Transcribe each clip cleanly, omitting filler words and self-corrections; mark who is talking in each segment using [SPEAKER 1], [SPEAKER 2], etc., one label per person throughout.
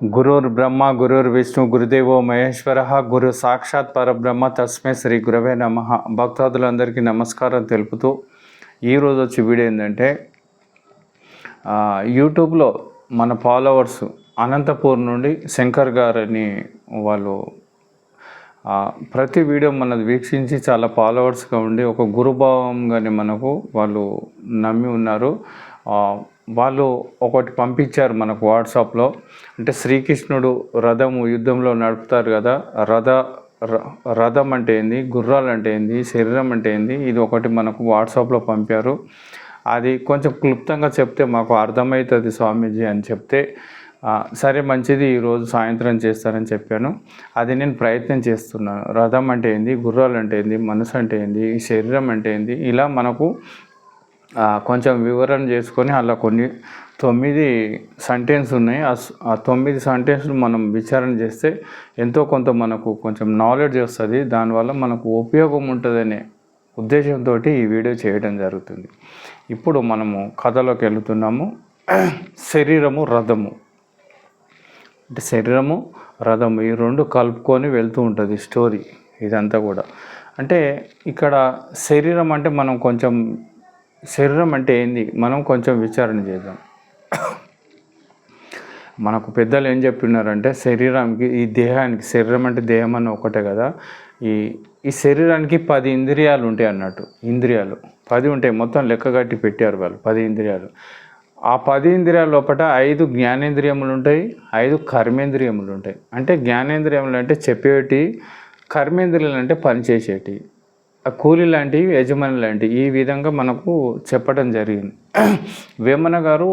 [SPEAKER 1] గురుర్ బ్రహ్మ గురుర్ విష్ణు గురుదేవో మహేశ్వర గురు సాక్షాత్ పరబ్రహ్మ తస్మే శ్రీ గురవే నమః. భక్తాదులందరికీ నమస్కారం తెలుపుతూ ఈరోజు వచ్చే వీడియో ఏంటంటే యూట్యూబ్లో మన ఫాలోవర్స్ అనంతపూర్ నుండి శంకర్ గారని వాళ్ళు ప్రతి వీడియో మనది వీక్షించి చాలా ఫాలోవర్స్గా ఉండి ఒక గురుభావంగానే మనకు వాళ్ళు నమ్మి ఉన్నారు. వాళ్ళు ఒకటి పంపించారు మనకు వాట్సాప్లో. అంటే శ్రీకృష్ణుడు రథము యుద్ధంలో నడుపుతారు కదా, రథం అంటే ఏంది, గుర్రాలు అంటే ఏంది, శరీరం అంటే ఏంది, ఇది ఒకటి మనకు వాట్సాప్లో పంపారు. అది కొంచెం క్లుప్తంగా చెప్తే మాకు అర్థమవుతుంది స్వామీజీ అని చెప్తే, సరే మంచిది ఈరోజు సాయంత్రం చేస్తానని చెప్పాను. అది నేను ప్రయత్నం చేస్తున్నాను. రథం అంటే ఏంది, గుర్రాలు అంటే ఏంది, మనసు అంటే ఏంది, శరీరం అంటే ఏంది, ఇలా మనకు కొంచెం వివరణ చేసుకొని అలా కొన్ని 9 సెంటెన్స్ ఉన్నాయి. ఆ 9 సెంటెన్స్లు మనం విచారణ చేస్తే ఎంతో కొంత మనకు కొంచెం నాలెడ్జ్ వస్తుంది. దానివల్ల మనకు ఉపయోగం ఉంటుందనే ఉద్దేశంతో ఈ వీడియో చేయడం జరుగుతుంది. ఇప్పుడు మనము కథలోకి వెళుతున్నాము. శరీరము రథము అంటే శరీరము రథము ఈ రెండు కలుపుకొని వెళ్తూ ఉంటుంది స్టోరీ ఇదంతా కూడా. అంటే ఇక్కడ శరీరం అంటే మనం కొంచెం శరీరం అంటే ఏంది మనం కొంచెం విచారణ చేద్దాం. మనకు పెద్దలు ఏం చెప్పినారంటే శరీరానికి, ఈ దేహానికి, శరీరం అంటే దేహం అన్న ఒకటే కదా, ఈ శరీరానికి 10 ఇంద్రియాలు ఉంటాయి అన్నట్టు. ఇంద్రియాలు 10 ఉంటాయి, మొత్తం లెక్క కట్టి పెట్టారు వాళ్ళు 10 ఇంద్రియాలు. ఆ 10 ఇంద్రియాల లోపల 5 జ్ఞానేంద్రియములు ఉంటాయి, 5 కర్మేంద్రియములు ఉంటాయి. అంటే జ్ఞానేంద్రియములు అంటే చెప్పేటి, కర్మేంద్రియాలు అంటే పనిచేసేటి, కూలి లాంటివి, యజమాని లాంటివి. ఈ విధంగా మనకు చెప్పడం జరిగింది. వేమన గారు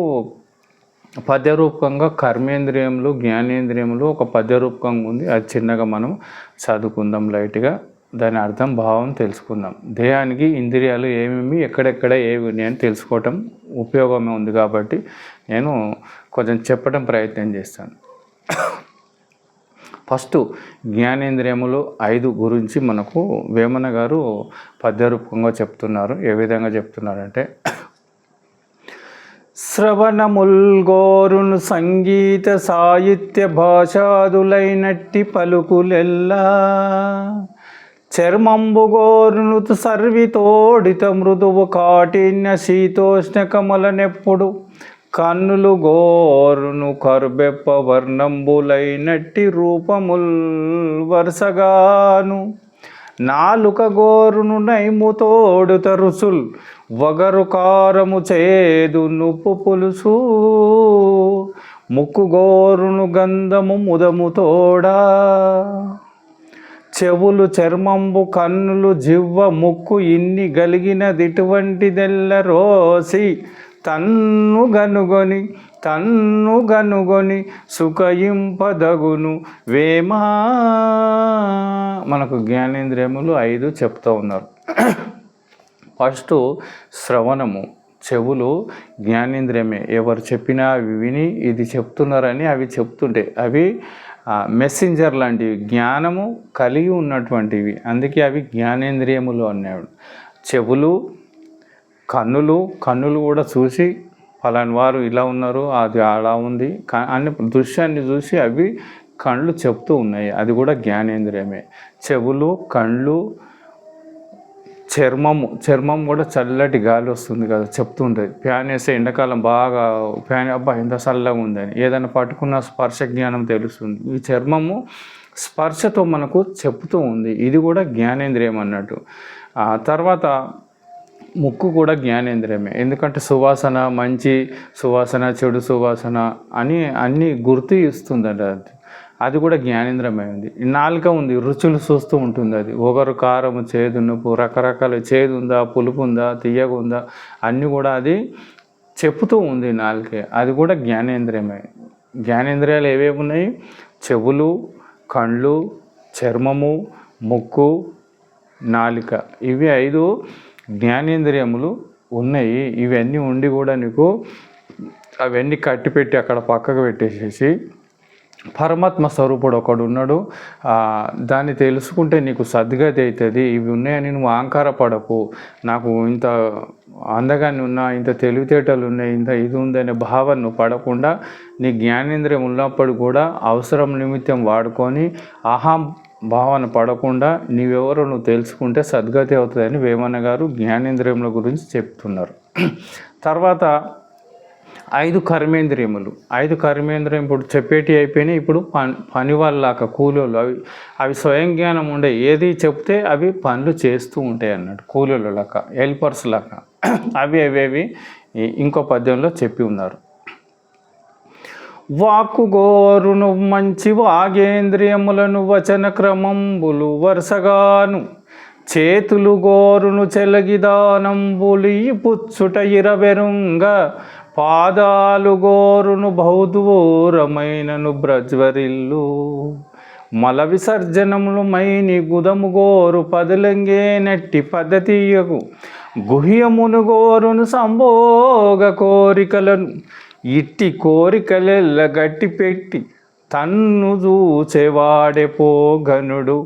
[SPEAKER 1] పద్యరూపకంగా కర్మేంద్రియములు, జ్ఞానేంద్రియములు ఒక పద్యరూపకంగా ఉంది. అది చిన్నగా మనం చదువుకుందాం, లైట్గా దాని అర్థం భావం తెలుసుకుందాం. దేహానికి ఇంద్రియాలు ఏమేమి, ఎక్కడెక్కడ ఏవి ఉన్నాయని తెలుసుకోవటం ఉపయోగమే ఉంది కాబట్టి నేను కొంచెం చెప్పడం ప్రయత్నం చేస్తాను. ఫస్ట్ జ్ఞానేంద్రియములు 5 గురించి మనకు వేమన గారు పద్యరూపంగా చెప్తున్నారు. ఏ విధంగా చెప్తున్నారంటే, శ్రవణముల్గోరును సంగీత సాహిత్య భాషాదులైనట్టి పలుకులెల్లా, చర్మంబుగోరును సర్వితోడిత మృదువు కాఠిన్య శీతోష్ణ కమలనెప్పుడు, కన్నులు గోరును కరుబెప్ప వర్ణంబులైనట్టి రూపముల్ వరుసగాను, నాలుక గోరును నైముతోడు తరుసుల్ వగరు కారము చేదు నుప్పు పులుసు, ముక్కు గోరును గంధము ముదము తోడా, చెవులు చర్మంబు కన్నులు జివ్వ ముక్కు ఇన్ని గలిగినదిటువంటిదెల్ల రోసి, తన్ను గనుగొని సుఖయింపదగును వేమా. మనకు జ్ఞానేంద్రియములు 5 చెప్తూ ఉన్నారు. ఫస్ట్ శ్రవణము, చెవులు జ్ఞానేంద్రియమే. ఎవరు చెప్పినా అవి విని ఇది చెప్తున్నారని అవి చెప్తుంటే అవి మెసెంజర్ లాంటివి, జ్ఞానము కలిగి ఉన్నటువంటివి. అందుకే అవి జ్ఞానేంద్రియములు అన్నాడు. చెవులు, కన్నులు కూడా చూసి ఫలాని వారు ఇలా ఉన్నారు, అది అలా ఉంది అనే దృశ్యాన్ని చూసి అవి కళ్ళు చెప్తూ ఉన్నాయి. అది కూడా జ్ఞానేంద్రియమే. చెవులు, కళ్ళు, చర్మం కూడా చల్లటి గాలి వస్తుంది కదా, చెప్తుంటుంది. ఫ్యాన్ వేస్తే ఎండాకాలం బాగా ఫ్యాన్ అబ్బా ఎంత చల్లగా ఉందని, ఏదైనా పట్టుకున్న స్పర్శ జ్ఞానం తెలుస్తుంది. ఈ చర్మము స్పర్శతో మనకు చెప్తూ ఉంది. ఇది కూడా జ్ఞానేంద్రియం అన్నట్టు. తర్వాత ముక్కు కూడా జ్ఞానేంద్రియమే. ఎందుకంటే సువాసన, మంచి సువాసన, చెడు సువాసన అని అన్నీ గుర్తు ఇస్తుందంట. అది కూడా జ్ఞానేంద్రియమైంది. నాలుక ఉంది, రుచులు చూస్తూ ఉంటుంది. అది ఒకరు కారము, చేదు, నువ్వు రకరకాల చేదు ఉందా, పులుపు ఉందా, తీయగా ఉందా అన్నీ కూడా అది చెప్తూ ఉంది నాలుకే. అది కూడా జ్ఞానేంద్రియమే. జ్ఞానేంద్రియాలు ఏవేవి ఉన్నాయి? చెవులు, కళ్ళు, చర్మము, ముక్కు, నాలుక. ఇవి 5 జ్ఞానేంద్రియములు ఉన్నాయి. ఇవన్నీ ఉండి కూడా నీకు అవన్నీ కట్టిపెట్టి అక్కడ పక్కకు పెట్టేసేసి పరమాత్మ స్వరూపుడు ఒకడు ఉన్నాడు. దాన్ని తెలుసుకుంటే నీకు సద్గతి అవుతుంది. ఇవి ఉన్నాయని నువ్వు అహంకార పడకు, నాకు ఇంత అందగాన్ని ఉన్నా, ఇంత తెలివితేటలు ఉన్నాయి, ఇంత ఇది ఉందనే భావన నువ్వు పడకుండా నీ జ్ఞానేంద్రియం ఉన్నప్పుడు కూడా అవసరం నిమిత్తం వాడుకొని అహం భావన పడకుండా నీవెవరో నువ్వు తెలుసుకుంటే సద్గతి అవుతుందని వేమన గారు జ్ఞానేంద్రియముల గురించి చెప్తున్నారు. తర్వాత 5 కర్మేంద్రియములు. 5 కర్మేంద్రియం ఇప్పుడు చెప్పేటి అయిపోయినాయి. ఇప్పుడు పని వాళ్ళలాక కూలీలు, అవి స్వయం జ్ఞానం ఉండే, ఏది చెప్తే అవి పనులు చేస్తూ ఉంటాయి అన్నట్టు, కూలీల లాగా, హెల్పర్స్ లాగా. అవి ఇంకో పద్యంలో చెప్పి ఉన్నారు. వాక్కు గోరును మంచి వాగేంద్రియములను వచన క్రమంబులు వరుసగాను, చేతులు గోరును చెలగిదానంబులి పుచ్చుట ఇరవెరుంగ, పాదాలు గోరును బౌద్ధూరమైనను బ్రజ్వరిల్లు, మల విసర్జనములు మైని గుదము గోరు పదులంగే నెట్టి పద్ధతియగు, గుహ్యమును గోరును సంభోగ కోరికలను, ఇట్టి కోరికలెల్ల గట్టి పెట్టి తన్ను చూచేవాడే పో గనుడు,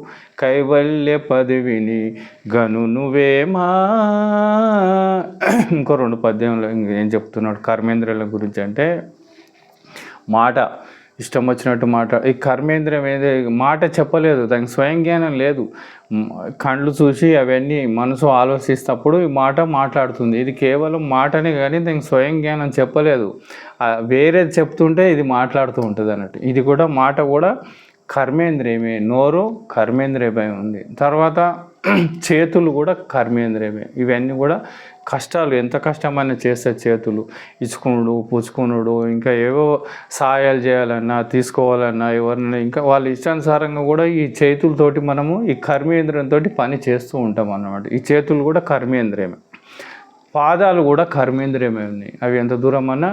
[SPEAKER 1] కైవల్య పదవిని గనునువేమా. ఇంకో 2 పద్యంలో ఏం చెప్తున్నాడు కర్మేంద్రియాల గురించి అంటే, మాట ఇష్టం వచ్చినట్టు మాట. ఈ కర్మేంద్రియం ఏదో మాట చెప్పలేదు, దానికి స్వయం జ్ఞానం లేదు. కళ్ళు చూసి అవన్నీ మనసు ఆలోచిస్తప్పుడు ఈ మాట మాట్లాడుతుంది. ఇది కేవలం మాటనే కానీ దానికి స్వయం జ్ఞానం చెప్పలేదు. వేరేది చెప్తుంటే ఇది మాట్లాడుతూ ఉంటుంది అన్నట్టు. ఇది కూడా మాట కూడా కర్మేంద్రియమే. నోరు కర్మేంద్రియమై ఉంది. తర్వాత చేతులు కూడా కర్మేంద్రియమే. ఇవన్నీ కూడా కష్టాలు, ఎంత కష్టమైనా చేస్తే చేతులు ఇచ్చుకునుడు, పుచ్చుకునుడు, ఇంకా ఏవో సహాయాలు చేయాలన్నా, తీసుకోవాలన్నా, ఎవరినైనా ఇంకా వాళ్ళ ఇష్టానుసారంగా కూడా ఈ చేతులతోటి మనము ఈ కర్మేంద్రియంతో పని చేస్తూ ఉంటాం అన్నమాట. ఈ చేతులు కూడా కర్మేంద్రియమే. పాదాలు కూడా కర్మేంద్రియమే ఉన్నాయి. అవి ఎంత దూరం అన్నా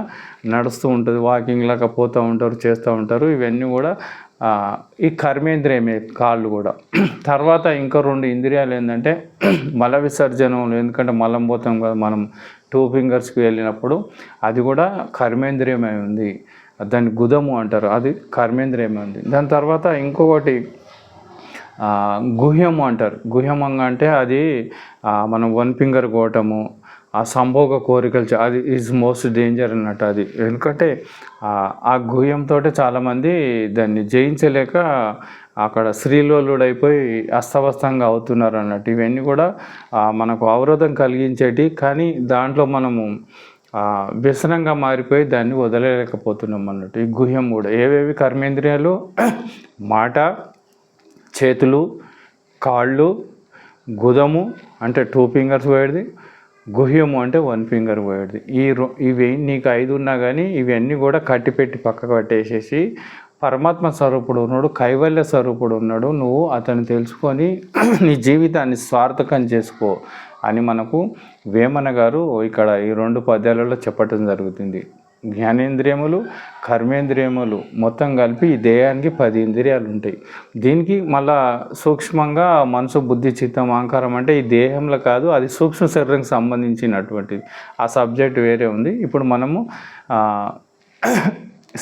[SPEAKER 1] నడుస్తూ ఉంటుంది, వాకింగ్ లాగా పోతూ ఉంటారు, చేస్తూ ఉంటారు. ఇవన్నీ కూడా ఈ కర్మేంద్రియమే, కాళ్ళు కూడా. తర్వాత ఇంకా 2 ఇంద్రియాలు ఏంటంటే మల విసర్జనలు. ఎందుకంటే మలం పోతాం కదా మనం 2 ఫింగర్స్కి వెళ్ళినప్పుడు, అది కూడా కర్మేంద్రియమై ఉంది. దాన్ని గుదము అంటారు, అది కర్మేంద్రియమై ఉంది. దాని తర్వాత ఇంకొకటి గుహ్యము అంటారు. గుహ్యమంగా అంటే అది మనం 1 ఫింగర్ కోవటము, ఆ సంభోగ కోరికలు, అది ఈజ్ మోస్ట్ డేంజర్ అన్నట్టు. అది ఎందుకంటే ఆ గుహ్యంతో చాలామంది దాన్ని జయించలేక అక్కడ శ్రీలోలుడైపోయి అస్తవ్యస్తంగా అవుతున్నారు అన్నట్టు. ఇవన్నీ కూడా మనకు అవరోధం కలిగించేటి, కానీ దాంట్లో మనము వ్యసనంగా మారిపోయి దాన్ని వదలలేకపోతున్నాం అన్నట్టు. ఈ గుహ్యం కూడా ఏవేవి కర్మేంద్రియాలు? మాట, చేతులు, కాళ్ళు, గుదము అంటే 2 ఫింగర్స్ పోయేది, గుహ్యము అంటే 1 ఫింగర్ పోయేది. ఇవి నీకు 5 ఉన్నా కానీ ఇవన్నీ కూడా కట్టిపెట్టి పక్కకు పట్టేసేసి పరమాత్మ స్వరూపుడు ఉన్నాడు, కైవల్య స్వరూపుడు ఉన్నాడు, నువ్వు అతన్ని తెలుసుకొని నీ జీవితాన్ని స్వార్థకం చేసుకో అని మనకు వేమన గారు ఇక్కడ ఈ 2 పద్యాలలో చెప్పటం జరుగుతుంది. జ్ఞానేంద్రియములు, కర్మేంద్రియములు మొత్తం కలిపి ఈ దేహానికి 10 ఇంద్రియాలు ఉంటాయి. దీనికి మళ్ళా సూక్ష్మంగా మనసు, బుద్ధి, చిత్తం, అహంకారం అంటే ఈ దేహంలో కాదు, అది సూక్ష్మ శరీరానికి సంబంధించినటువంటిది. ఆ సబ్జెక్ట్ వేరే ఉంది. ఇప్పుడు మనము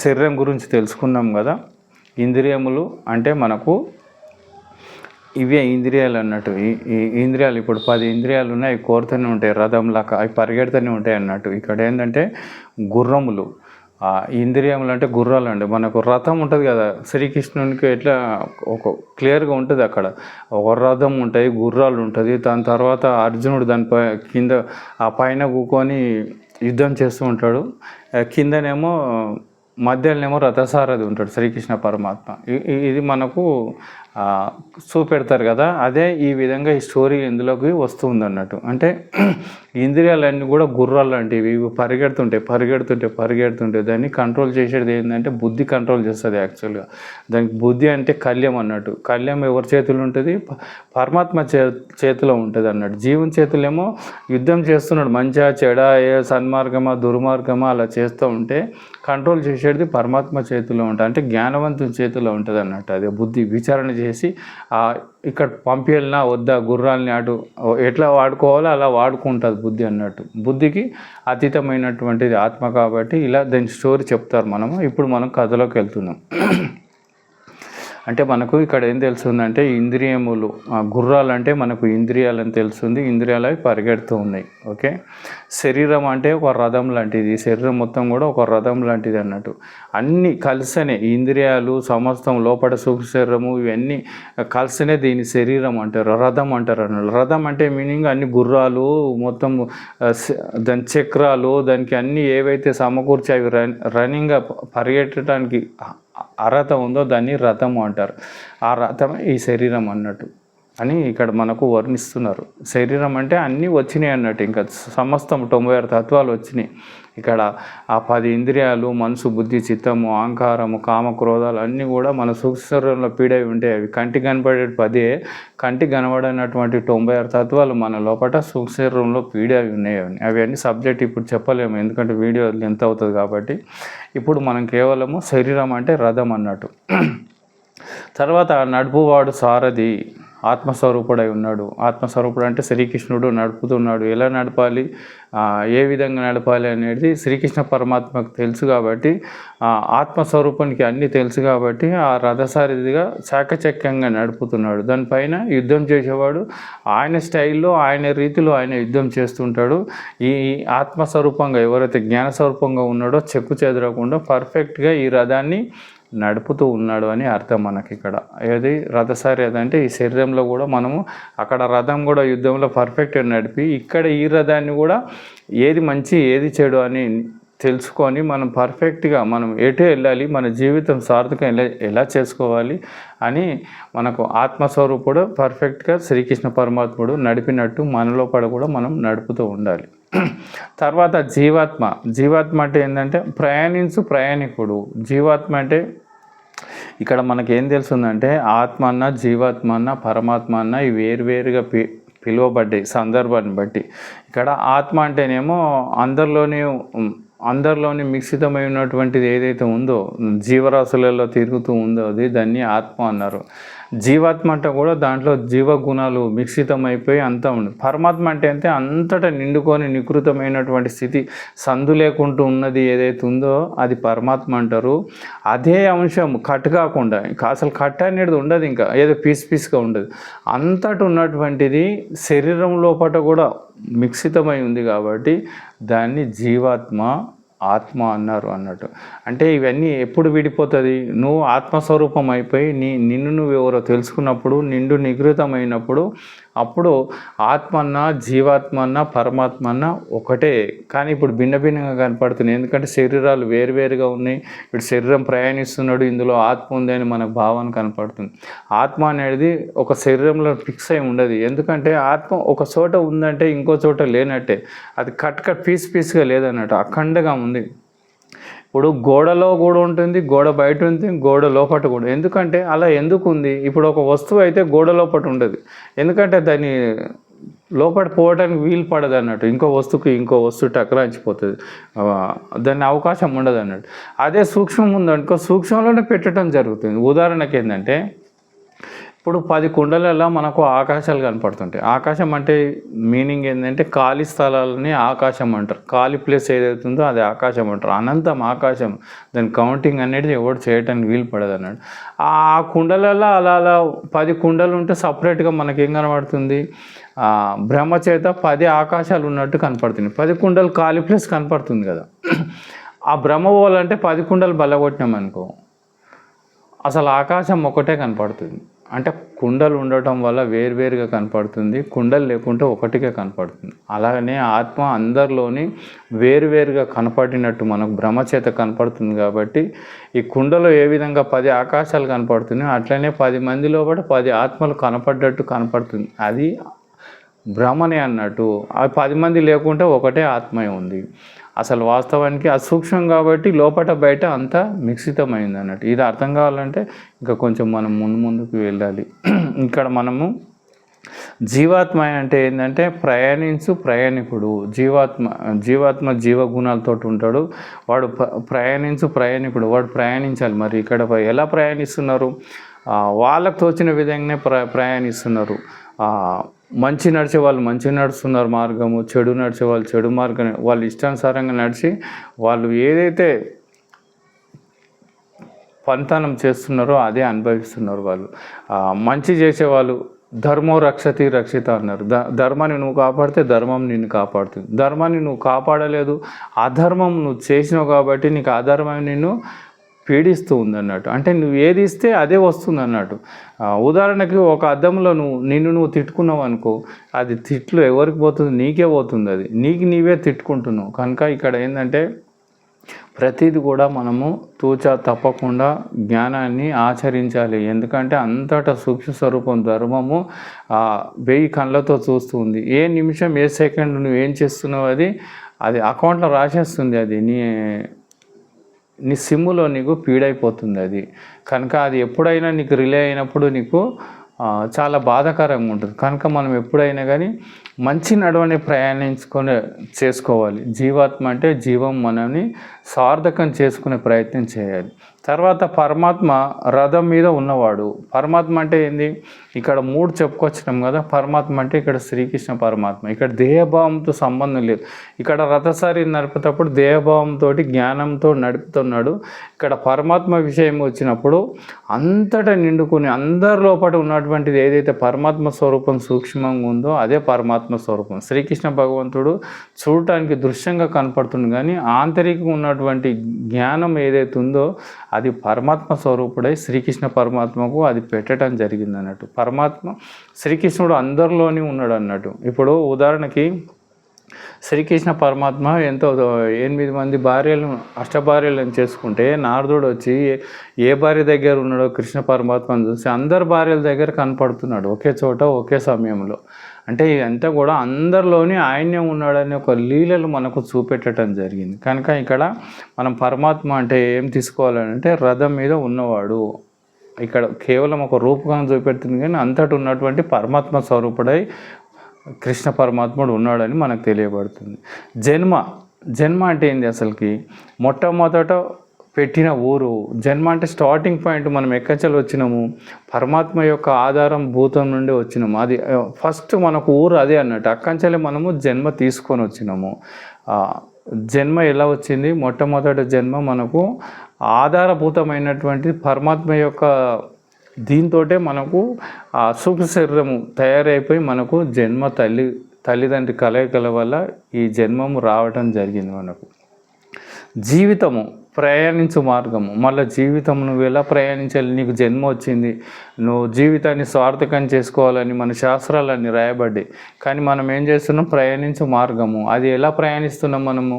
[SPEAKER 1] శరీరం గురించి తెలుసుకున్నాం కదా. ఇంద్రియములు అంటే మనకు ఇవే ఇంద్రియాలు అన్నట్టు. ఈ ఇంద్రియాలు ఇప్పుడు 10 ఇంద్రియాలు ఉన్నాయి, అవి కోరుతూనే ఉంటాయి, రథంలాగా అవి పరిగెడుతూనే ఉంటాయి అన్నట్టు. ఇక్కడ ఏంటంటే గుర్రములు, ఇంద్రియములు అంటే గుర్రాలు అండి. మనకు రథం ఉంటుంది కదా, శ్రీకృష్ణునికి ఎట్లా ఒక క్లియర్గా ఉంటుంది అక్కడ. ఒక రథం ఉంటాయి, గుర్రాలు ఉంటుంది. దాని తర్వాత అర్జునుడు దానిపై కింద ఆ పైన కూకొని యుద్ధం చేస్తూ ఉంటాడు. కిందనేమో మధ్యలోనేమో రథసారథి ఉంటాడు శ్రీకృష్ణ పరమాత్మ. ఇది మనకు చూపెడతారు కదా. అదే ఈ విధంగా ఈ స్టోరీ ఇందులోకి వస్తుంది అన్నట్టు. అంటే ఇంద్రియాలన్నీ కూడా గుర్రాలు లాంటివి, ఇవి పరిగెడుతుంటే దాన్ని కంట్రోల్ చేసేది ఏంటంటే బుద్ధి కంట్రోల్ చేస్తుంది యాక్చువల్గా. దానికి బుద్ధి అంటే కళ్యం అన్నట్టు. కళ్యం ఎవరి చేతులు ఉంటుంది? పరమాత్మ చేతిలో ఉంటుంది అన్నట్టు. జీవన చేతులేమో యుద్ధం చేస్తున్నాడు, మంచిగా చెడా, ఏ సన్మార్గమా దుర్మార్గమా అలా చేస్తూ ఉంటే కంట్రోల్ చేసేది పరమాత్మ చేతిలో ఉంటుంది. అంటే జ్ఞానవంతుని చేతిలో ఉంటుంది అన్నట్టు. అదే బుద్ధి విచారణ చేసి ఇక్కడ పంపించాలన్నా వద్దా, గుర్రాలని అటు ఎట్లా వాడుకోవాలో అలా వాడుకుంటుంది బుద్ధి అన్నట్టు. బుద్ధికి అతీతమైనటువంటిది ఆత్మ కాబట్టి ఇలా దాని స్టోరీ చెప్తారు మనము. ఇప్పుడు మనం కథలోకి వెళ్తున్నాం. అంటే మనకు ఇక్కడ ఏం తెలుస్తుందంటే ఇంద్రియములు, గుర్రాలు అంటే మనకు ఇంద్రియాలని తెలుస్తుంది, ఇంద్రియాలు అవి పరిగెడుతూ ఉన్నాయి. ఓకే, శరీరం అంటే ఒక రథం లాంటిది, శరీరం మొత్తం కూడా ఒక రథం లాంటిది అన్నట్టు. అన్నీ కలిసనే ఇంద్రియాలు సమస్తం లోపల సూక్ష్మ శరీరము ఇవన్నీ కలిసనే దీని శరీరం అంటారు, రథం అంటారు అన్నట్టు. రథం అంటే మీనింగ్ అన్ని గుర్రాలు మొత్తం దాని చక్రాలు దానికి అన్నీ ఏవైతే సమకూర్చి అవి రన్నింగ్గా పరిగెట్టడానికి అర్హత ఉందో దాన్ని రథము అంటారు. ఆ రథమే ఈ శరీరం అన్నట్టు అని ఇక్కడ మనకు వర్ణిస్తున్నారు. శరీరం అంటే అన్నీ వచ్చినాయి అన్నట్టు, ఇంకా సమస్తం 96 తత్వాలు వచ్చినాయి. ఇక్కడ ఆ 10 ఇంద్రియాలు, మనసు, బుద్ధి, చిత్తము, అహంకారము, కామ, క్రోధాలు అన్నీ కూడా మన సూక్ష్మశరీరంలో పీడై ఉంటాయి. అవి కంటికి కనపడే 10, కంటికి కనబడినటువంటి 96 తత్వాలు మన లోపల సూక్ష్మశరీరంలో పీడై ఉన్నాయి. అవన్నీ సబ్జెక్ట్ ఇప్పుడు చెప్పలేము, ఎందుకంటే వీడియో ఎంత అవుతుంది కాబట్టి. ఇప్పుడు మనం కేవలము శరీరం అంటే రథం అన్నట్టు. తర్వాత నడుపువాడు సారథి ఆత్మస్వరూపుడై ఉన్నాడు. ఆత్మస్వరూపుడు అంటే శ్రీకృష్ణుడు నడుపుతున్నాడు. ఎలా నడపాలి, ఏ విధంగా నడపాలి అనేది శ్రీకృష్ణ పరమాత్మకు తెలుసు కాబట్టి, ఆత్మస్వరూపానికి అన్నీ తెలుసు కాబట్టి ఆ రథసారథిగా చాకచక్యంగా నడుపుతున్నాడు. దానిపైన యుద్ధం చేసేవాడు ఆయన స్టైల్లో, ఆయన రీతిలో ఆయన యుద్ధం చేస్తుంటాడు. ఈ ఆత్మస్వరూపంగా ఎవరైతే జ్ఞానస్వరూపంగా ఉన్నాడో చెక్కు చెదరకుండా పర్ఫెక్ట్గా ఈ రథాన్ని నడుపుతూ ఉన్నాడు అని అర్థం మనకి ఇక్కడ. ఏది రథసారథి అంటే ఈ శరీరంలో కూడా మనము అక్కడ రథం కూడా యుద్ధంలో పర్ఫెక్ట్గా నడిపి, ఇక్కడ ఈ రథాన్ని కూడా ఏది మంచి ఏది చెడు అని తెలుసుకొని మనం పర్ఫెక్ట్గా మనం ఎటు వెళ్ళాలి, మన జీవితం సార్థకం ఎలా చేసుకోవాలి అని మనకు ఆత్మస్వరూపుడు పర్ఫెక్ట్గా శ్రీకృష్ణ పరమాత్ముడు నడిపినట్టు మనలో కూడా మనం నడుపుతూ ఉండాలి. తర్వాత జీవాత్మ అంటే ఏంటంటే ప్రయాణికుడు. జీవాత్మ అంటే ఇక్కడ మనకి ఏం తెలుస్తుందంటే ఆత్మ అన్న, జీవాత్మ అన్న, పరమాత్మ అన్న ఇవి వేరువేరుగా పిలువబడ్డాయి సందర్భాన్ని బట్టి. ఇక్కడ ఆత్మ అంటేనేమో అందరిలోని మిశ్రితమై ఉన్నటువంటిది ఏదైతే ఉందో, జీవరాశులలో తిరుగుతూ ఉందో దాన్ని ఆత్మ అన్నారు. జీవాత్మ అంటే కూడా దాంట్లో జీవగుణాలు మిశ్రితమైపోయి అంతా ఉంది. పరమాత్మ అంటే అంతటా నిండుకొని నికృతమైనటువంటి స్థితి, సందు లేకుంటూ ఉన్నది ఏదైతే ఉందో అది పరమాత్మ అంటారు. అదే అంశం కట్ కాకుండా, ఇంకా అసలు కట్ అనేది ఉండదు, ఇంకా ఏదో పీస్గా ఉండదు, అంతటా ఉన్నటువంటిది శరీరం లోపల కూడా మిశ్రితమై ఉంది కాబట్టి దాన్ని జీవాత్మ, ఆత్మ అన్నారు అన్నట్టు. అంటే ఇవన్నీ ఎప్పుడు విడిపోతుంది, నువ్వు ఆత్మస్వరూపం అయిపోయి నిన్ను నువ్వు ఎవరో తెలుసుకున్నప్పుడు, నిండు నిగృతమైనప్పుడు అప్పుడు ఆత్మన్న, జీవాత్మన్న, పరమాత్మన్న ఒకటే. కానీ ఇప్పుడు భిన్నగా కనపడుతున్నాయి, ఎందుకంటే శరీరాలు వేరువేరుగా ఉన్నాయి. ఇప్పుడు శరీరం ప్రయాణిస్తున్నాడు, ఇందులో ఆత్మ ఉంది అని మనకు భావన కనపడుతుంది. ఆత్మ అనేది ఒక శరీరంలో ఫిక్స్ అయి ఉండదు, ఎందుకంటే ఆత్మ ఒక చోట ఉందంటే ఇంకో చోట లేనట్టే, అది కట్ పీస్గా లేదన్నట్టు, అఖండగా ఉంది. ఇప్పుడు గోడలో కూడా ఉంటుంది, గోడ బయట ఉంటుంది, గోడ లోపట కూడా. ఎందుకంటే అలా ఎందుకు ఉంది? ఇప్పుడు ఒక వస్తువు అయితే గోడ లోపట ఉండదు, ఎందుకంటే దాన్ని లోపల పోవడానికి వీలు పడదు అన్నట్టు. ఇంకో వస్తువు టకరాంచిపోతుంది, దాన్ని అవకాశం ఉండదు అన్నట్టు. అదే సూక్ష్మం ఉందనుకో, సూక్ష్మంలోనే పెట్టడం జరుగుతుంది. ఉదాహరణకి ఏంటంటే ఇప్పుడు 10 కుండలలో మనకు ఆకాశాలు కనపడుతుంటాయి. ఆకాశం అంటే మీనింగ్ ఏంటంటే ఖాళీ స్థలాలని ఆకాశం అంటారు. ఖాళీ ప్లేస్ ఏదైతుందో అది ఆకాశం అంటారు. అనంతం ఆకాశం, దాని కౌంటింగ్ అనేది ఎవరు చేయటానికి వీలు పడదు అన్నాడు. ఆ కుండలలో అలా 10 కుండలు ఉంటే సపరేట్గా మనకేం కనబడుతుంది, బ్రహ్మ చేత 10 ఆకాశాలు ఉన్నట్టు కనపడుతుంది. 10 కుండలు ఖాళీ ప్లేస్ కనపడుతుంది కదా. ఆ బ్రహ్మ పోవాలంటే 10 కుండలు బలగొట్టినామనుకో అసలు ఆకాశం ఒకటే కనపడుతుంది. అంటే కుండలు ఉండటం వల్ల వేరువేరుగా కనపడుతుంది, కుండలు లేకుంటే ఒకటిగా కనపడుతుంది. అలాగనే ఆత్మ అందరిలోని వేరువేరుగా కనపడినట్టు మనకు భ్రమచేత కనపడుతుంది. కాబట్టి ఈ కుండలో ఏ విధంగా 10 ఆకాశాలు కనపడుతున్నాయి, అట్లనే 10 మందిలో కూడా 10 ఆత్మలు కనపడ్డట్టు కనపడుతుంది. అది భ్రమనే అన్నట్టు. ఆ 10 మంది లేకుంటే ఒకటే ఆత్మే ఉంది. అసలు వాస్తవానికి అసూక్ష్మం కాబట్టి లోపల బయట అంతా మిశ్రితమైంది అన్నట్టు. ఇది అర్థం కావాలంటే ఇంకా కొంచెం మనం ముందుకు వెళ్ళాలి. ఇక్కడ మనము జీవాత్మ అంటే ఏంటంటే ప్రయాణికుడు. జీవాత్మ జీవగుణాలతో ఉంటాడు. వాడు ప్రయాణికుడు, వాడు ప్రయాణించాలి. మరి ఇక్కడ ఎలా ప్రయాణిస్తున్నారు? వాళ్ళకు తోచిన విధంగానే ప్రయాణిస్తున్నారు. మంచి నడిచే వాళ్ళు మంచి నడుస్తున్నారు మార్గము, చెడు నడిచే వాళ్ళు చెడు మార్గం, వాళ్ళు ఇష్టానుసారంగా నడిచి వాళ్ళు ఏదైతే పనితనం చేస్తున్నారో అదే అనుభవిస్తున్నారు వాళ్ళు. మంచి చేసేవాళ్ళు ధర్మో రక్షతి రక్షిత అన్నారు. ధర్మాన్ని నువ్వు కాపాడితే ధర్మం నిన్ను కాపాడుతుంది. ధర్మాన్ని నువ్వు కాపాడలేదు, అధర్మం నువ్వు చేసినావు కాబట్టి నీకు అధర్మం నిన్ను పీడిస్తూ ఉందన్నట్టు. అంటే నువ్వు ఏది ఇస్తే అదే వస్తుంది అన్నట్టు. ఉదాహరణకి ఒక అద్దంలో నువ్వు తిట్టుకున్నావు అనుకో, అది తిట్లు ఎవరికి పోతుంది? నీకే పోతుంది. అది నీవే తిట్టుకుంటున్నావు. కనుక ఇక్కడ ఏంటంటే ప్రతిది కూడా మనము తూచా తప్పకుండా జ్ఞానాన్ని ఆచరించాలి. ఎందుకంటే అంతటా సూక్ష్మ స్వరూపం ధర్మము 1000 కళ్ళతో చూస్తుంది. ఏ నిమిషం ఏ సెకండ్ నువ్వు ఏం చేస్తున్నావు అది అకౌంట్లో రాసేస్తుంది. అది నీ సిమ్ములో నీకు ఫీడ్ అది. కనుక అది ఎప్పుడైనా నీకు రిలే అయినప్పుడు నీకు చాలా బాధాకరంగా ఉంటుంది. కనుక మనం ఎప్పుడైనా కానీ మంచి నడవని చేసుకోవాలి. జీవాత్మ అంటే జీవం మనల్ని సార్థకం చేసుకునే ప్రయత్నం చేయాలి. తర్వాత పరమాత్మ రథం మీద ఉన్నవాడు. పరమాత్మ అంటే ఏంది? ఇక్కడ 3 చెప్పుకొచ్చినాం కదా. పరమాత్మ అంటే ఇక్కడ శ్రీకృష్ణ పరమాత్మ. ఇక్కడ దేహభావంతో సంబంధం లేదు. ఇక్కడ రథసారి నడిపేటప్పుడు దేహభావంతో జ్ఞానంతో నడుపుతున్నాడు. ఇక్కడ పరమాత్మ విషయం వచ్చినప్పుడు అంతటా నిండుకుని అందరి లోపల ఉన్నటువంటిది ఏదైతే పరమాత్మ స్వరూపం సూక్ష్మంగా ఉందో అదే పరమాత్మ స్వరూపం. శ్రీకృష్ణ భగవంతుడు చూడటానికి దృశ్యంగా కనపడుతుంది, కానీ ఆంతరికంగా ఉన్నటువంటి జ్ఞానం ఏదైతే ఉందో అది పరమాత్మ స్వరూపుడై శ్రీకృష్ణ పరమాత్మకు అది పెట్టడం జరిగింది అన్నట్టు. పరమాత్మ శ్రీకృష్ణుడు అందరిలోనే ఉన్నాడు అన్నట్టు. ఇప్పుడు ఉదాహరణకి శ్రీకృష్ణ పరమాత్మ 8 మంది అష్టభార్యలను చేసుకుంటే నారదుడు వచ్చి ఏ భార్య దగ్గర ఉన్నాడో కృష్ణ పరమాత్మను చూసి అందరి భార్యల దగ్గర కనపడుతున్నాడు ఒకే చోట ఒకే సమయంలో. అంటే ఇదంతా కూడా అందరిలోనే ఆయనే ఉన్నాడని ఒక లీలలు మనకు చూపెట్టడం జరిగింది. కనుక ఇక్కడ మనం పరమాత్మ అంటే ఏం తీసుకోవాలంటే రథం మీద ఉన్నవాడు. ఇక్కడ కేవలం ఒక రూపకం చూపెడుతుంది, కానీ అంతటి ఉన్నటువంటి పరమాత్మ స్వరూపుడై కృష్ణ పరమాత్ముడు ఉన్నాడని మనకు తెలియబడుతుంది. జన్మ అంటే ఏంది? అసలుకి మొట్టమొదట పెట్టిన ఊరు. జన్మ అంటే స్టార్టింగ్ పాయింట్. మనం ఎక్కడి వచ్చినాము? పరమాత్మ యొక్క ఆధారం భూతం నుండి వచ్చినాము. అది ఫస్ట్ మనకు ఊరు అదే అన్నట్టు. అక్కంచెలే మనము జన్మ తీసుకొని వచ్చినాము. జన్మ ఎలా వచ్చింది? మొట్టమొదటి జన్మ మనకు ఆధారభూతమైనటువంటి పరమాత్మ యొక్క దీంతోటే మనకు సూక్ష్మ శరీరము తయారైపోయి మనకు జన్మ తల్లిదండ్రి కలయికల వల్ల ఈ జన్మము రావటం జరిగింది. మనకు జీవితము ప్రయాణించు మార్గము. మళ్ళీ జీవితం నువ్వు ఎలా ప్రయాణించాలి? నీకు జన్మ వచ్చింది, నువ్వు జీవితాన్ని స్వార్థకం చేసుకోవాలని మన శాస్త్రాలన్నీ రాయబడ్డాయి. కానీ మనం ఏం చేస్తున్నాం? ప్రయాణించు మార్గము. అది ఎలా ప్రయాణిస్తున్నాం? మనము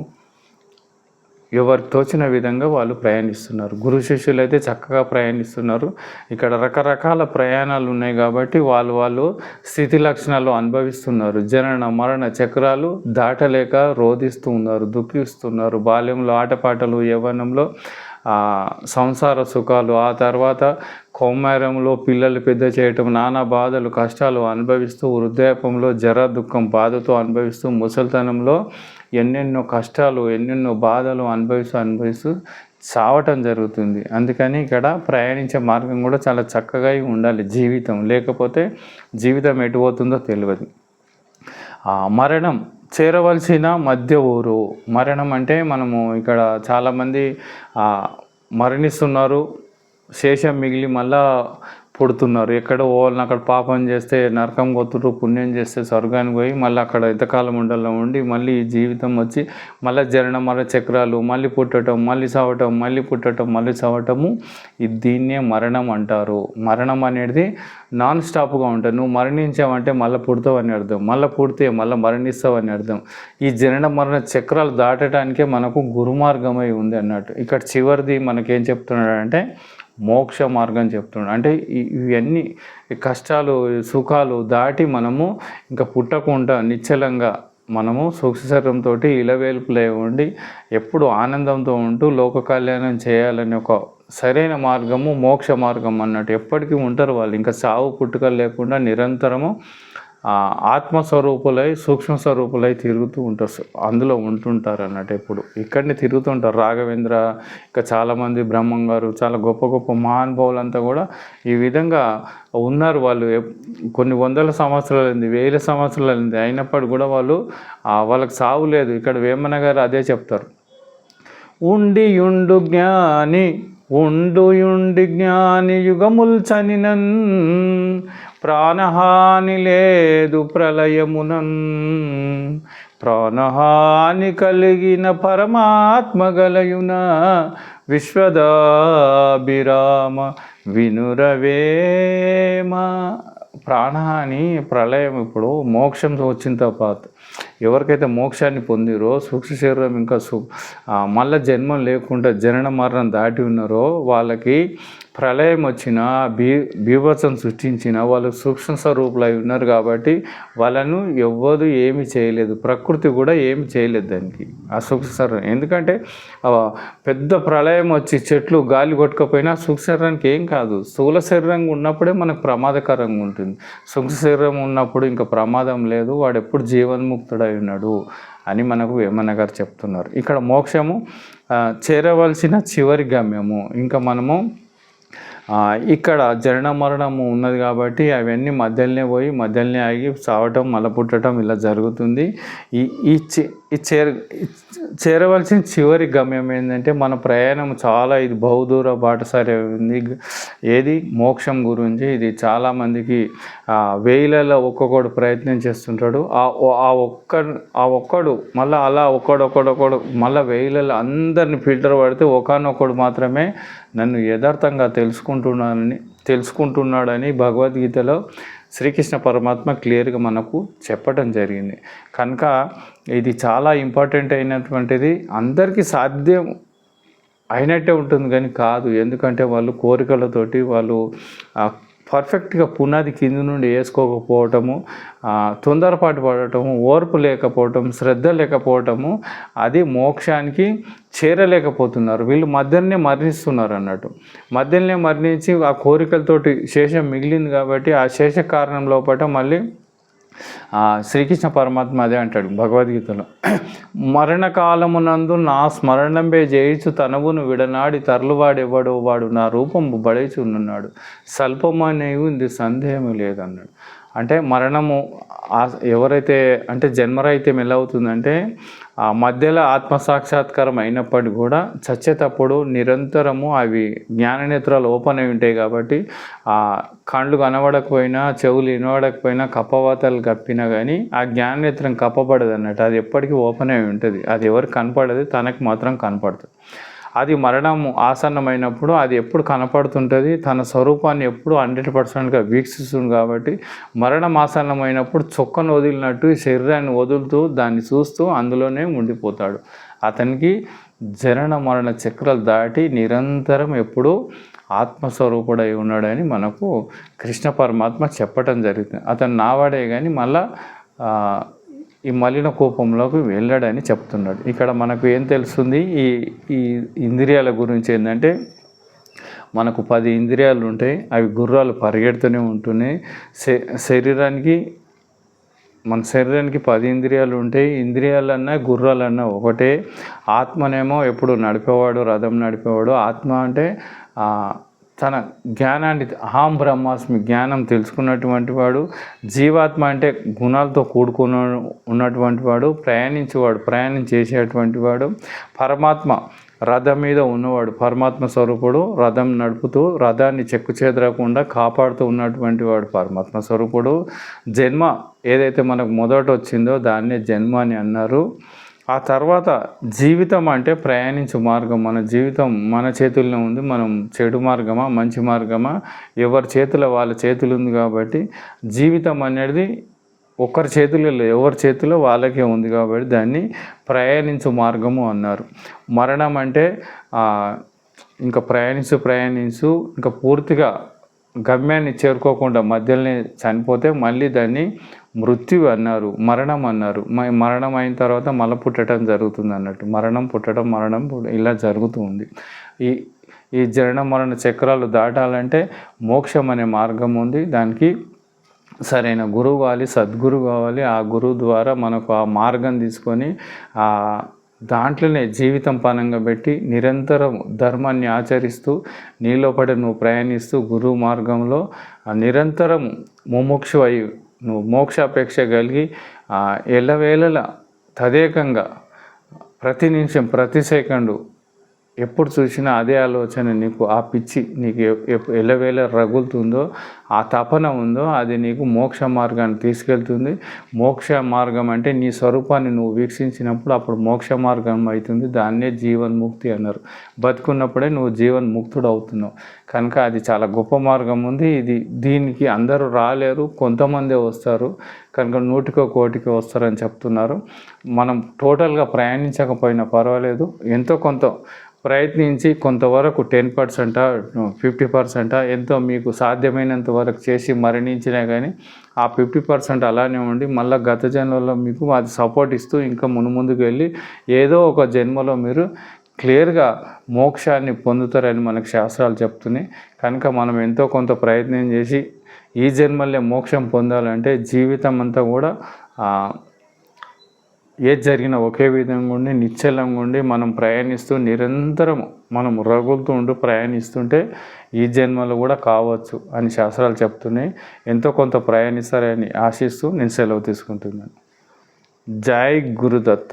[SPEAKER 1] ఎవరికి తోచిన విధంగా వాళ్ళు ప్రయాణిస్తున్నారు. గురు శిష్యులు అయితే చక్కగా ప్రయాణిస్తున్నారు. ఇక్కడ రకరకాల ప్రయాణాలు ఉన్నాయి కాబట్టి వాళ్ళు స్థితి లక్షణాలు అనుభవిస్తున్నారు. జనన మరణ చక్రాలు దాటలేక రోధిస్తూ ఉన్నారు, దుఃఖిస్తున్నారు. బాల్యంలో ఆటపాటలు, యవ్వనంలో సంసార సుఖాలు, ఆ తర్వాత కౌమారంలో పిల్లలు పెద్ద చేయటం, నానా బాధలు కష్టాలు అనుభవిస్తూ, వృద్ధాప్యంలో జర దుఃఖం బాధతో అనుభవిస్తూ, ముసలితనంలో ఎన్నెన్నో కష్టాలు ఎన్నెన్నో బాధలు అనుభవిస్తూ చావటం జరుగుతుంది. అందుకని ఇక్కడ ప్రయాణించే మార్గం కూడా చాలా చక్కగా ఉండాలి జీవితం. లేకపోతే జీవితం ఎటు పోతుందో తెలియదు. మరణం చేరవలసిన మధ్య ఊరు. మరణం అంటే మనము ఇక్కడ చాలామంది మరణిస్తున్నారు, శేషం మిగిలి మళ్ళా పుడుతున్నారు. ఎక్కడ పోవాలని అక్కడ పాపం చేస్తే నరకం కొత్తురు, పుణ్యం చేస్తే స్వర్గానికి పోయి మళ్ళీ అక్కడ ఎంతకాలం ఉండి మళ్ళీ జీవితం వచ్చి మళ్ళీ జనన మర చక్రాలు, మళ్ళీ పుట్టడం, మళ్ళీ చావటం, మళ్ళీ పుట్టడం, మళ్ళీ చావటము. దీన్నే మరణం అంటారు. మరణం అనేది నాన్ స్టాప్గా ఉంటుంది. నువ్వు మరణించావంటే మళ్ళీ పుడతావు అని అర్థం, మళ్ళీ పుడితే మళ్ళీ మరణిస్తావు అని అర్థం. ఈ జనన మరణ చక్రాలు దాటడానికే మనకు గురుమార్గమై ఉంది అన్నట్టు. ఇక్కడ చివరిది మనకేం చెప్తున్నాడంటే మోక్ష మార్గం చెప్తున్నాడు. అంటే ఇవన్నీ కష్టాలు సుఖాలు దాటి మనము ఇంకా పుట్టకుండా నిశ్చలంగా మనము సూక్ష్మ శరీరంతో ఇలవేల్పులై ఉండి ఎప్పుడు ఆనందంతో ఉంటూ లోక కళ్యాణం చేయాలని ఒక సరైన మార్గము మోక్ష మార్గం అన్నట్టు. ఎప్పటికీ ఉంటారు వాళ్ళు, ఇంకా సావు పుట్టుకలు లేకుండా నిరంతరము ఆత్మస్వరూపులై సూక్ష్మ స్వరూపులై తిరుగుతూ ఉంటారు, అందులో ఉంటుంటారు అన్నట్టు. ఎప్పుడు ఇక్కడనే తిరుగుతుంటారు. రాఘవేంద్ర, ఇంకా చాలామంది బ్రహ్మం గారు, చాలా గొప్ప గొప్ప మహానుభావులంతా కూడా ఈ విధంగా ఉన్నారు. వాళ్ళు కొన్ని వందల సంవత్సరాలైంది, 1000 సంవత్సరాలైంది, అయినప్పటికీ కూడా వాళ్ళకి సావు లేదు. ఇక్కడ వేమన గారు అదే చెప్తారు. ఉండి యుండు జ్ఞాని ఉండుయుండి జ్ఞాని యుగముల్చనినన్ ప్రాణహాని లేదు ప్రళయమునన్ ప్రాణహాని కలిగిన పరమాత్మ గలయున విశ్వదాభిరామ వినురవేమ. ప్రాణహాని ప్రళయం ఇప్పుడు మోక్షం వచ్చిన తర్వాత ఎవరికైతే మోక్షాన్ని పొందిరో సూక్ష్మ శరీరం ఇంకా మళ్ళా జన్మం లేకుండా జనన మరణం దాటి ఉన్నారో వాళ్ళకి ప్రళయం వచ్చిన బీభత్సం సృష్టించిన వాళ్ళు సూక్ష్మ స్వరూపులు అయి ఉన్నారు కాబట్టి వాళ్ళను ఎవ్వరు ఏమి చేయలేదు, ప్రకృతి కూడా ఏమి చేయలేదు దానికి ఆ సూక్ష్మ శరీరం. ఎందుకంటే పెద్ద ప్రళయం వచ్చి చెట్లు గాలి కొట్టుకపోయినా సూక్ష్మ శరీరానికి ఏం కాదు. స్థూల శరీరంగా ఉన్నప్పుడే మనకు ప్రమాదకరంగా ఉంటుంది. సూక్ష్మ శరీరం ఉన్నప్పుడు ఇంకా ప్రమాదం లేదు, వాడు ఎప్పుడు జీవన్ముక్తుడై ఉన్నాడు అని మనకు వేమన్న గారు చెప్తున్నారు. ఇక్కడ మోక్షము చేరవలసిన చివరి గమ్యము. ఇంకా మనము ఇక్కడ జనన మరణము ఉన్నది కాబట్టి అవన్నీ మధ్యలోనే పోయి మధ్యలోనే ఆగి చావటం మళ్ళీ పుట్టడం ఇలా జరుగుతుంది. ఈ చేరవలసిన చివరి గమ్యం ఏంటంటే మన ప్రయాణం చాలా ఇది బహుదూర బాటసారి ఉంది. ఏది మోక్షం గురించి ఇది చాలామందికి వేయిలలో ఒక్కొక్కడు ప్రయత్నం చేస్తుంటాడు. ఆ ఒక్కడు మళ్ళీ అలా ఒక్కడొక్కడొక్కడు మళ్ళీ వేయిలలో అందరిని ఫిల్టర్ పడితే ఒకనొక్కడు మాత్రమే నన్ను యథార్థంగా తెలుసుకుంటున్నాడని భగవద్గీతలో శ్రీకృష్ణ పరమాత్మ క్లియర్గా మనకు చెప్పడం జరిగింది. కనుక ఇది చాలా ఇంపార్టెంట్ అయినటువంటిది. అందరికీ సాధ్యం అయినట్టే ఉంటుంది కానీ కాదు. ఎందుకంటే వాళ్ళు కోరికలతోటి వాళ్ళు పర్ఫెక్ట్గా పునాది కింద నుండి వేసుకోకపోవటము, తొందరపాటు పడటము, ఓర్పు లేకపోవటం, శ్రద్ధ లేకపోవటము, అది మోక్షానికి చేరలేకపోతున్నారు. వీళ్ళు మధ్యలోనే మరణిస్తున్నారు అన్నట్టు. మధ్యలోనే మరణించి ఆ కోరికలతోటి శేషం మిగిలింది కాబట్టి ఆ శేష కారణం లోపల మళ్ళీ శ్రీకృష్ణ పరమాత్మ అదే అంటాడు భగవద్గీతలో, మరణకాలమునందు నా స్మరణంబే జయించు తనవును విడనాడి తరలువాడెవడో వాడు నా రూపము బడైచున్నాడు స్వల్పమనేవి ఉంది సందేహం లేదన్నాడు. అంటే మరణము ఎవరైతే అంటే జన్మరహితం ఎలా అవుతుందంటే మధ్యలో ఆత్మసాక్షాత్కారం అయినప్పటికీ కూడా చచ్చేటప్పుడు నిరంతరము అవి జ్ఞాననేత్రాలు ఓపెన్ అయి ఉంటాయి కాబట్టి కళ్ళు కనబడకపోయినా చెవులు వినబడకపోయినా కప్పవాతాలు కప్పినా కానీ ఆ జ్ఞాననేత్రం కప్పబడదు అన్నట్టు. అది ఎప్పటికీ ఓపెన్ అయి ఉంటుంది. అది ఎవరికి కనపడదు, తనకు మాత్రం కనపడుతుంది. అది మరణం ఆసన్నమైనప్పుడు అది ఎప్పుడు కనపడుతుంటుంది, తన స్వరూపాన్ని ఎప్పుడు 100%గా వీక్షిస్తుంది. కాబట్టి మరణం ఆసన్నమైనప్పుడు చొక్కను వదిలినట్టు శరీరాన్ని వదులుతూ దాన్ని చూస్తూ అందులోనే ఉండిపోతాడు. అతనికి జనన మరణ చక్రాలు దాటి నిరంతరం ఎప్పుడూ ఆత్మస్వరూపుడై ఉన్నాడని మనకు కృష్ణ పరమాత్మ చెప్పటం జరుగుతుంది. అతను నావాడే కానీ మళ్ళా ఈ మలిన కోపంలోకి వెళ్ళాడని చెప్తున్నాడు. ఇక్కడ మనకు ఏం తెలుస్తుంది, ఈ ఇంద్రియాల గురించి ఏంటంటే మనకు 10 ఇంద్రియాలు ఉంటాయి. అవి గుర్రాలు పరిగెడుతూనే ఉంటున్నాయి. మన శరీరానికి 10 ఇంద్రియాలు ఉంటాయి. ఇంద్రియాలన్నా గుర్రాలన్నా ఒకటే. ఆత్మనేమో ఎప్పుడు నడిపేవాడు, రథం నడిపేవాడు. ఆత్మ అంటే తన జ్ఞానాన్ని అహం బ్రహ్మాస్మి జ్ఞానం తెలుసుకున్నటువంటి వాడు. జీవాత్మ అంటే గుణాలతో ఉన్నటువంటి వాడు, ప్రయాణం చేసేటువంటి వాడు. పరమాత్మ రథం మీద ఉన్నవాడు, పరమాత్మ స్వరూపుడు. రథం నడుపుతూ రథాన్ని చెక్కు చెదరకుండా కాపాడుతూ ఉన్నటువంటి వాడు పరమాత్మ స్వరూపుడు. జన్మ ఏదైతే మనకు మొదట వచ్చిందో దాన్నే జన్మ అని అన్నారు. ఆ తర్వాత జీవితం అంటే ప్రయాణించు మార్గం. మన జీవితం మన చేతుల్లో ఉంది. మనం చెడు మార్గమా మంచి మార్గమా ఎవరి చేతిలో వాళ్ళ చేతులు ఉంది. కాబట్టి జీవితం అనేది ఒకరి చేతుల్లో లేదు, ఎవరి చేతిలో వాళ్ళకే ఉంది. కాబట్టి దాన్ని ప్రయాణించు మార్గము అన్నారు. మరణం అంటే ఇంకా ప్రయాణించు ఇంకా పూర్తిగా గమ్యాన్ని చేరుకోకుండా మధ్యలోనే చనిపోతే మళ్ళీ దాన్ని మృత్యు అన్నారు, మరణం అన్నారు. మరణం అయిన తర్వాత మళ్ళీ పుట్టడం జరుగుతుంది అన్నట్టు. మరణం ఇలా జరుగుతూ ఉంది. ఈ జనన మరణ చక్రాలు దాటాలంటే మోక్షం అనే మార్గం ఉంది. దానికి సరైన గురువు కావాలి, సద్గురువు కావాలి. ఆ గురువు ద్వారా మనకు ఆ మార్గం తీసుకొని దాంట్లోనే జీవితం పనంగా పెట్టి నిరంతరం ధర్మాన్ని ఆచరిస్తూ నీలోపడి నువ్వు ప్రయాణిస్తూ గురువు మార్గంలో నిరంతరం ముముక్షు అయి నువ్వు మోక్షాపేక్ష కలిగి ఎల్లవేళలా తదేకంగా ప్రతి నిమిషం ప్రతి సెకండు ఎప్పుడు చూసినా అదే ఆలోచన, నీకు ఆ పిచ్చి నీకు ఎల్లవేళ రగులుతుందో, ఆ తపన ఉందో, అది నీకు మోక్ష మార్గాన్ని తీసుకెళ్తుంది. మోక్ష మార్గం అంటే నీ స్వరూపాన్ని నువ్వు వీక్షించినప్పుడు అప్పుడు మోక్ష మార్గం అవుతుంది. దాన్నే జీవన్ముక్తి అన్నారు. బతుకున్నప్పుడే నువ్వు జీవన్ముక్తుడు అవుతున్నావు. కనుక అది చాలా గొప్ప మార్గం ఉంది. దీనికి అందరూ రాలేరు, కొంతమందే వస్తారు. కనుక 100కో 1,00,00,000 వస్తారని చెప్తున్నారు. మనం టోటల్గా ప్రయాణించకపోయినా పర్వాలేదు, ఎంతో కొంత ప్రయత్నించి కొంతవరకు 10%, 50% ఎంతో మీకు సాధ్యమైనంత వరకు చేసి మరణించినా కానీ ఆ 50% అలానే ఉండి మళ్ళీ గత జన్మలో మీకు అది సపోర్ట్ ఇస్తూ ఇంకా ముందుకు వెళ్ళి ఏదో ఒక జన్మలో మీరు క్లియర్గా మోక్షాన్ని పొందుతారని మనకు శాస్త్రాలు చెప్తున్నాయి. కనుక మనం ఎంతో కొంత ప్రయత్నం చేసి ఈ జన్మల్లో మోక్షం పొందాలంటే జీవితం అంతా కూడా ఏది జరిగినా ఒకే విధంగా ఉండి నిశ్చలంగా ఉండి మనం ప్రయాణిస్తూ నిరంతరం మనం రగులుతూ ప్రయాణిస్తుంటే ఈ జన్మలో కూడా కావచ్చు అని శాస్త్రాలు చెప్తున్నాయి. ఎంతో కొంత ప్రయాణిస్తారని ఆశిస్తూ నేను సెలవు తీసుకుంటున్నాను. జై గురుదత్త.